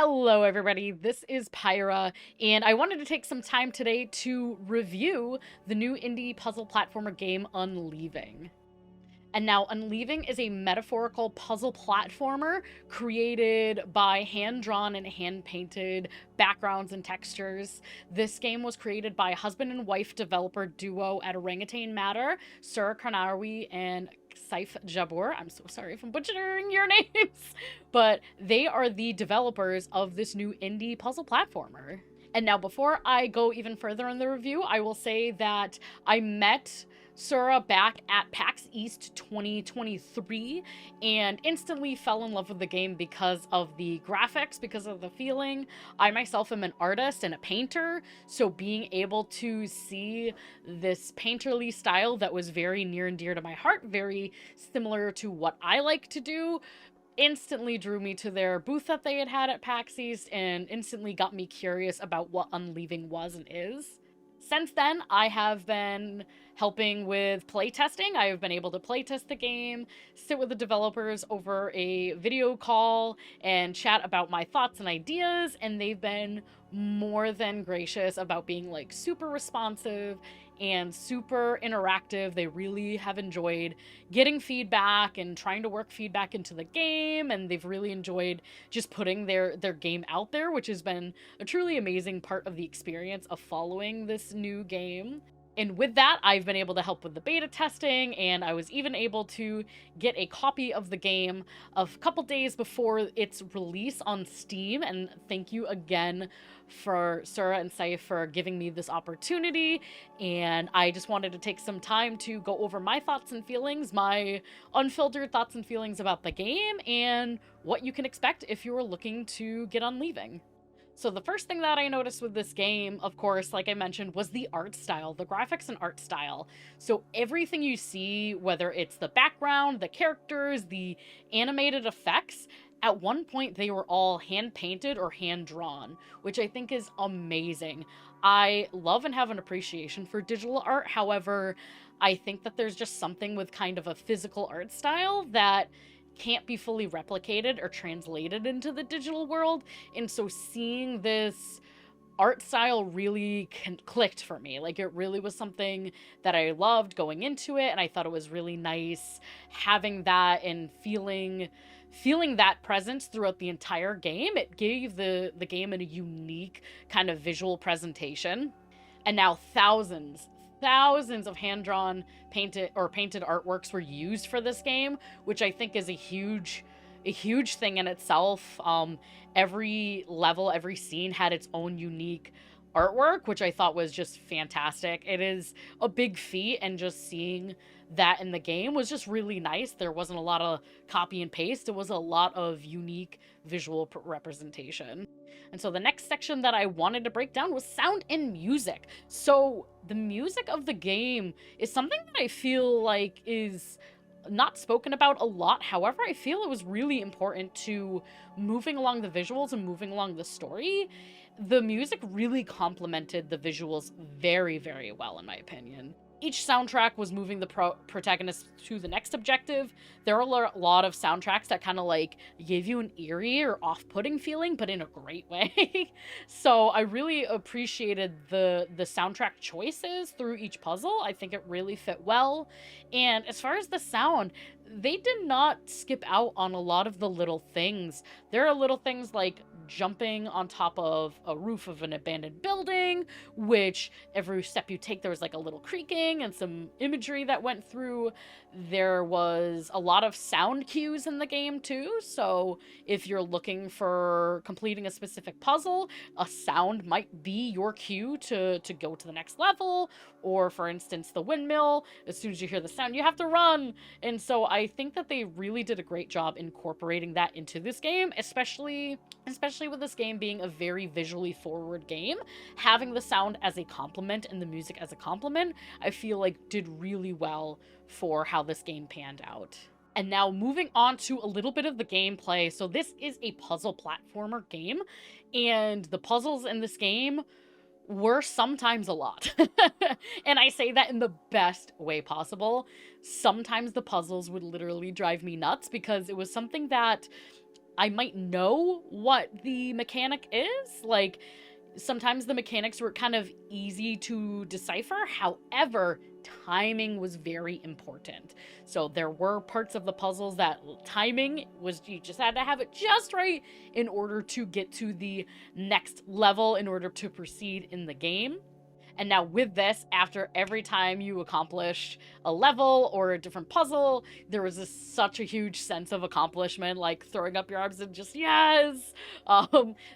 Hello, everybody. This is Pyra, and I wanted to take some time today to review the new indie puzzle platformer game, Unleaving. And now, Unleaving is a metaphorical puzzle platformer created by hand-drawn and hand-painted backgrounds and textures. This game was created by husband and wife developer duo at Orangutan Matter, Sir Karnawi and Saif Jabur. I'm so sorry if I'm butchering your names, but they are the developers of this new indie puzzle platformer. And now, before I go even further in the review, I will say that I met Sura back at PAX East 2023 and instantly fell in love with the game because of the graphics, because of the feeling. I myself am an artist and a painter, so being able to see this painterly style that was very near and dear to my heart, very similar to what I like to do, instantly drew me to their booth that they had at PAX East and instantly got me curious about what Unleaving was and is. Since then, I have been helping with playtesting. I have been able to playtest the game, sit with the developers over a video call, and chat about my thoughts and ideas, and they've been more than gracious about being like super responsive and super interactive. They really have enjoyed getting feedback and trying to work feedback into the game, and they've really enjoyed just putting their game out there, which has been a truly amazing part of the experience of following this new game. And with that, I've been able to help with the beta testing, and I was even able to get a copy of the game a couple days before its release on Steam. And thank you again for Sura and Saif for giving me this opportunity. And I just wanted to take some time to go over my thoughts and feelings, my unfiltered thoughts and feelings about the game, and what you can expect if you are looking to get on Leaving. So the first thing that I noticed with this game, of course, like I mentioned, was the art style, the graphics and art style. So everything you see, whether it's the background, the characters, the animated effects, at one point they were all hand-painted or hand-drawn, which I think is amazing. I love and have an appreciation for digital art. However, I think that there's just something with kind of a physical art style that can't be fully replicated or translated into the digital world. And so seeing this art style really clicked for me. Like, it really was something that I loved going into it, and I thought it was really nice having that and feeling that presence throughout the entire game. It gave the game a unique kind of visual presentation. And now thousands of hand-drawn painted artworks were used for this game, which I think is a huge thing in itself. Every level, every scene had its own unique artwork, which I thought was just fantastic. It is a big feat, and just seeing that in the game was just really nice. There wasn't a lot of copy and paste. It was a lot of unique visual representation. And so the next section that I wanted to break down was sound and music. So the music of the game is something that I feel like is not spoken about a lot. However, I feel it was really important to moving along the visuals and moving along the story. The music really complemented the visuals very, very well, in my opinion. Each soundtrack was moving the protagonist to the next objective. There are a lot of soundtracks that kind of like gave you an eerie or off-putting feeling, but in a great way. So I really appreciated the soundtrack choices through each puzzle. I think it really fit well. And as far as the sound, they did not skip out on a lot of the little things. There are little things like jumping on top of a roof of an abandoned building, which every step you take, there was like a little creaking and some imagery that went through. There was a lot of sound cues in the game too, so if you're looking for completing a specific puzzle, a sound might be your cue to go to the next level. Or for instance, the windmill, as soon as you hear the sound, you have to run. And so I think that they really did a great job incorporating that into this game, especially with this game being a very visually forward game. Having the sound as a complement and the music as a complement, I feel like did really well for how this game panned out. And now moving on to a little bit of the gameplay. So this is a puzzle platformer game, and the puzzles in this game were sometimes a lot. And I say that in the best way possible. Sometimes the puzzles would literally drive me nuts because it was something that I might know what the mechanic is. Like, sometimes the mechanics were kind of easy to decipher. However, timing was very important. So there were parts of the puzzles that timing was, you just had to have it just right in order to get to the next level, in order to proceed in the game. And now with this, after every time you accomplished a level or a different puzzle, there was such a huge sense of accomplishment, like throwing up your arms and just, yes!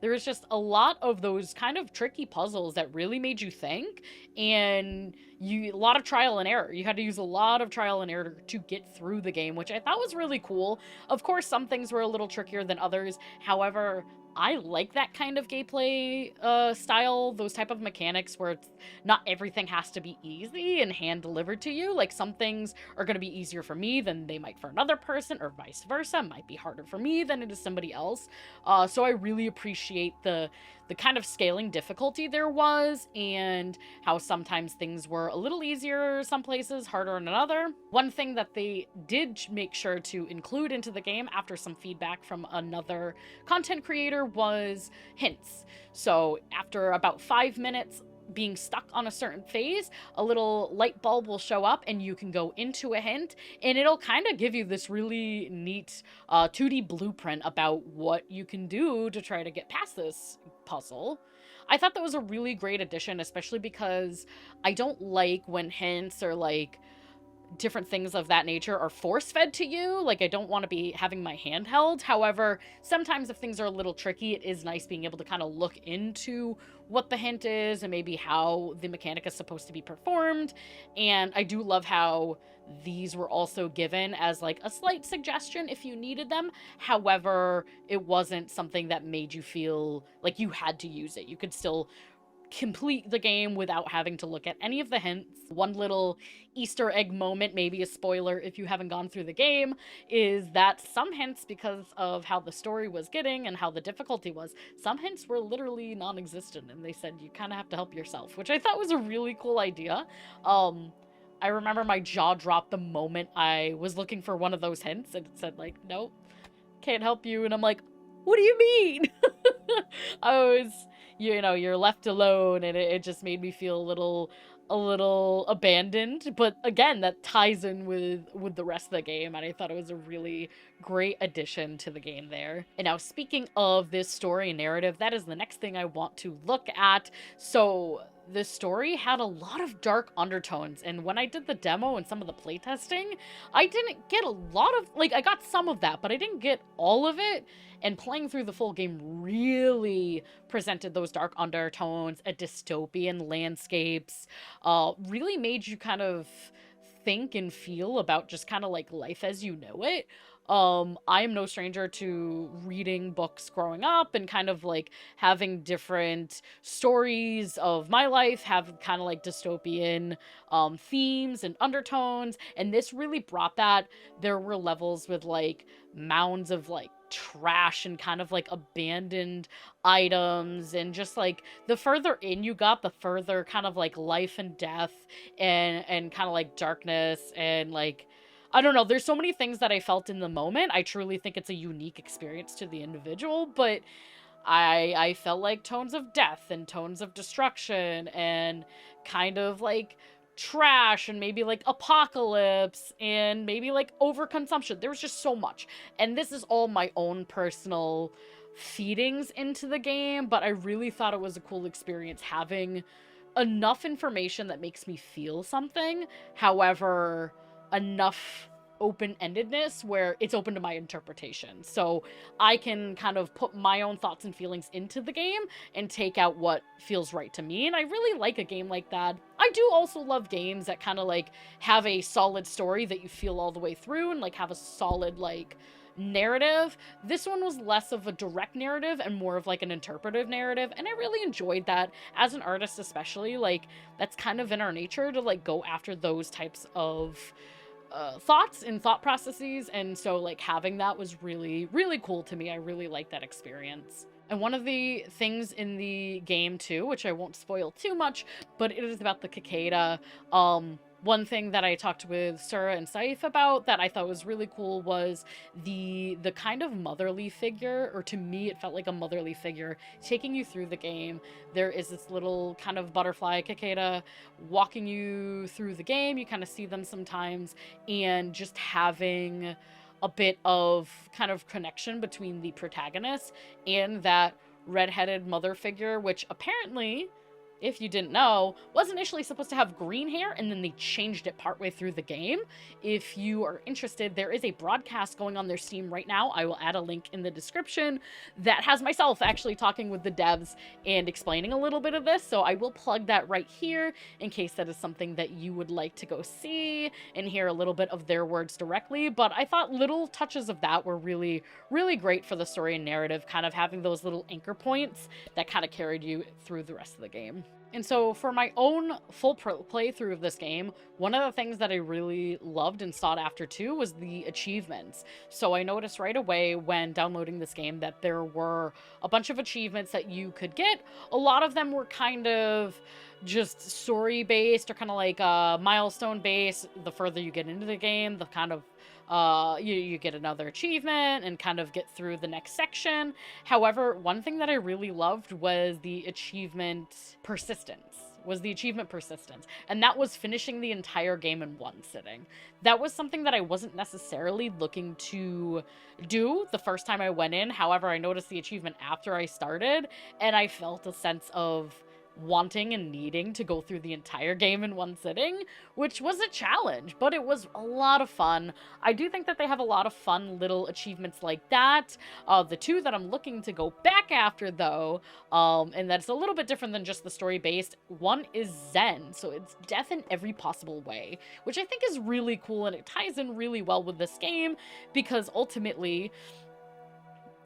There was just a lot of those kind of tricky puzzles that really made you think, and a lot of trial and error. You had to use a lot of trial and error to get through the game, which I thought was really cool. Of course, some things were a little trickier than others. However, I like that kind of gameplay style, those type of mechanics where it's not everything has to be easy and hand delivered to you. Like, some things are going to be easier for me than they might for another person, or vice versa. Might be harder for me than it is somebody else. So I really appreciate the kind of scaling difficulty there was, and how sometimes things were a little easier some places, harder in another. One thing that they did make sure to include into the game after some feedback from another content creator was hints. So after about 5 minutes being stuck on a certain phase, a little light bulb will show up and you can go into a hint, and it'll kind of give you this really neat 2D blueprint about what you can do to try to get past this puzzle. I thought that was a really great addition, especially because I don't like when hints or like different things of that nature are force-fed to you. Like, I don't want to be having my hand held. However, sometimes if things are a little tricky, it is nice being able to kind of look into what the hint is and maybe how the mechanic is supposed to be performed. And I do love how these were also given as like a slight suggestion if you needed them. However, it wasn't something that made you feel like you had to use it. You could still complete the game without having to look at any of the hints. One little Easter egg moment, maybe a spoiler if you haven't gone through the game, is that some hints, because of how the story was getting and how the difficulty was, some hints were literally non-existent, and they said you kind of have to help yourself, which I thought was a really cool idea. I remember my jaw dropped the moment I was looking for one of those hints and it said like, nope, can't help you, and I'm like, what do you mean? I was, you're left alone, and it just made me feel a little abandoned. But again, that ties in with the rest of the game, and I thought it was a really great addition to the game there. And now, speaking of this story and narrative, that is the next thing I want to look at. So the story had a lot of dark undertones, and when I did the demo and some of the playtesting, I didn't get a lot of, like, I got some of that, but I didn't get all of it. And playing through the full game really presented those dark undertones, a dystopian landscapes, really made you kind of think and feel about just kind of like life as you know it. I am no stranger to reading books growing up and kind of like having different stories of my life have kind of like dystopian themes and undertones, and this really brought that. There were levels with like mounds of like trash and kind of like abandoned items, and just like the further in you got, the further kind of like life and death and kind of like darkness, and like, I don't know, there's so many things that I felt in the moment. I truly think it's a unique experience to the individual, but I felt like tones of death and tones of destruction and kind of like trash and maybe like apocalypse and maybe like overconsumption. There was just so much. And this is all my own personal feedings into the game, but I really thought it was a cool experience having enough information that makes me feel something. However, enough open-endedness where it's open to my interpretation. So I can kind of put my own thoughts and feelings into the game and take out what feels right to me. And I really like a game like that. I do also love games that kind of like have a solid story that you feel all the way through and like have a solid like narrative. This one was less of a direct narrative and more of like an interpretive narrative, and I really enjoyed that. As an artist especially, like, that's kind of in our nature to like go after those types of thoughts and thought processes, and so like having that was really, really cool to me. I really liked that experience. And one of the things in the game too, which I won't spoil too much, but it is about the cicada. One thing that I talked with Sarah and Saif about that I thought was really cool was the kind of motherly figure, or to me it felt like a motherly figure taking you through the game. There is this little kind of butterfly cicada walking you through the game. You kind of see them sometimes, and just having a bit of kind of connection between the protagonist and that redheaded mother figure, which apparently, if you didn't know, was initially supposed to have green hair, and then they changed it partway through the game. If you are interested, there is a broadcast going on their Steam right now. I will add a link in the description that has myself actually talking with the devs and explaining a little bit of this, so I will plug that right here in case that is something that you would like to go see and hear a little bit of their words directly. But I thought little touches of that were really, really great for the story and narrative, kind of having those little anchor points that kind of carried you through the rest of the game. And so for my own full playthrough of this game, one of the things that I really loved and sought after too was the achievements. So I noticed right away when downloading this game that there were a bunch of achievements that you could get. A lot of them were kind of just story based, or kind of like milestone based. The further you get into the game, the kind of you get another achievement and kind of get through the next section. However, one thing that I really loved was the achievement persistence. And that was finishing the entire game in one sitting. That was something that I wasn't necessarily looking to do the first time I went in. However, I noticed the achievement after I started, and I felt a sense of wanting and needing to go through the entire game in one sitting, which was a challenge, but it was a lot of fun. I do think that they have a lot of fun little achievements like that. The two that I'm looking to go back after, though, and that's a little bit different than just the story-based, one is Zen, so it's death in every possible way, which I think is really cool, and it ties in really well with this game, because ultimately,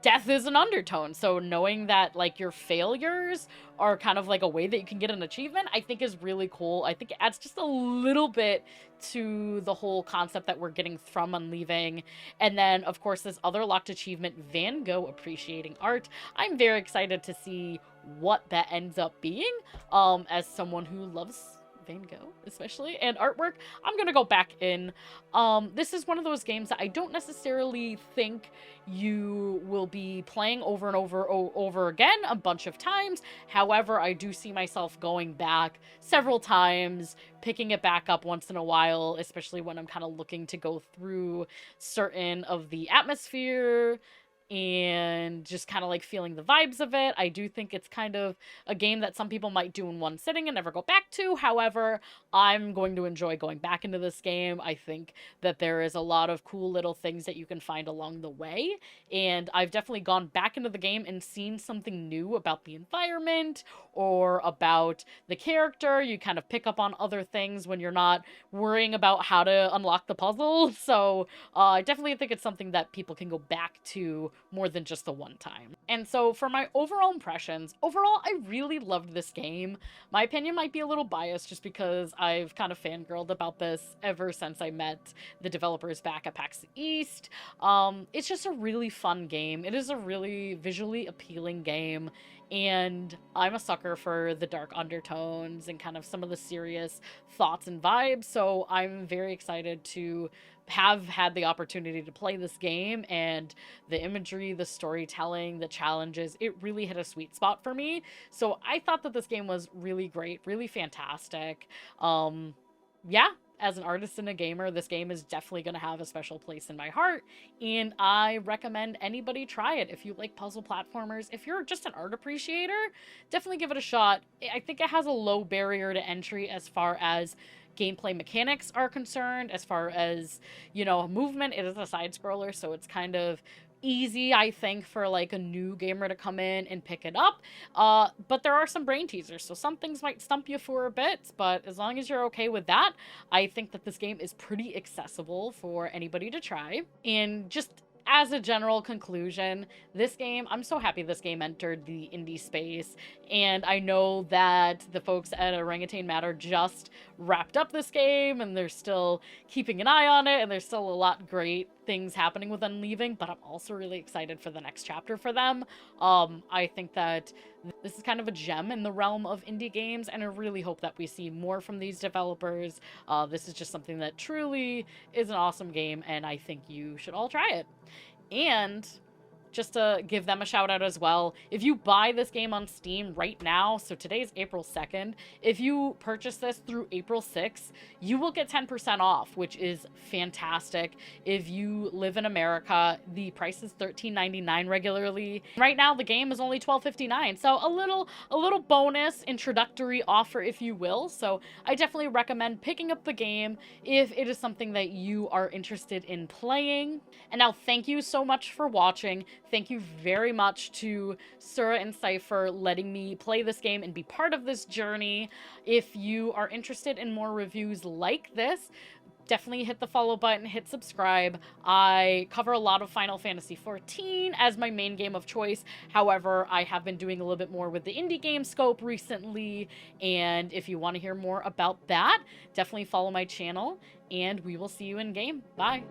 death is an undertone. So knowing that like your failures are kind of like a way that you can get an achievement, I think is really cool. I think it adds just a little bit to the whole concept that we're getting from Unleaving. And then of course this other locked achievement, Van Gogh appreciating art. I'm very excited to see what that ends up being, as someone who loves Van Gogh especially and artwork. I'm gonna go back in. This is one of those games that I don't necessarily think you will be playing over and over again a bunch of times. However, I do see myself going back several times, picking it back up once in a while, especially when I'm kind of looking to go through certain of the atmosphere and just kind of like feeling the vibes of it. I do think it's kind of a game that some people might do in one sitting and never go back to. However, I'm going to enjoy going back into this game. I think that there is a lot of cool little things that you can find along the way, and I've definitely gone back into the game and seen something new about the environment or about the character. You kind of pick up on other things when you're not worrying about how to unlock the puzzle. So I definitely think it's something that people can go back to more than just the one time. And so for my overall impressions, overall, I really loved this game. My opinion might be a little biased just because I've kind of fangirled about this ever since I met the developers back at PAX East. It's just a really fun game. It is a really visually appealing game, and I'm a sucker for the dark undertones and kind of some of the serious thoughts and vibes, so I'm very excited to have had the opportunity to play this game. And the imagery, the storytelling, the challenges, it really hit a sweet spot for me. So I thought that this game was really great, really fantastic. Yeah, as an artist and a gamer, this game is definitely going to have a special place in my heart, and I recommend anybody try it. If you like puzzle platformers, if you're just an art appreciator, definitely give it a shot. I think it has a low barrier to entry as far as gameplay mechanics are concerned. As far as, you know, movement, it is a side scroller, so it's kind of easy, I think, for like a new gamer to come in and pick it up. But there are some brain teasers, so some things might stump you for a bit, but as long as you're okay with that, I think that this game is pretty accessible for anybody to try. And just as a general conclusion, this game, I'm so happy this game entered the indie space, and I know that the folks at Orangutan Matter just wrapped up this game, and they're still keeping an eye on it, and there's still a lot great things happening with Unleaving, but I'm also really excited for the next chapter for them. I think that This is kind of a gem in the realm of indie games, and I really hope that we see more from these developers. This is just something that truly is an awesome game, and I think you should all try it. And just to give them a shout out as well, if you buy this game on Steam right now, so today's April 2nd, if you purchase this through April 6th, you will get 10% off, which is fantastic. If you live in America, the price is $13.99 regularly. Right now, the game is only $12.59, so a little bonus introductory offer, if you will. So I definitely recommend picking up the game if it is something that you are interested in playing. And now, thank you so much for watching. Thank you very much to Sura and Cypher letting me play this game and be part of this journey. If you are interested in more reviews like this, definitely hit the follow button, hit subscribe. I cover a lot of Final Fantasy XIV as my main game of choice. However, I have been doing a little bit more with the indie game scope recently, and if you want to hear more about that, definitely follow my channel, and we will see you in game. Bye!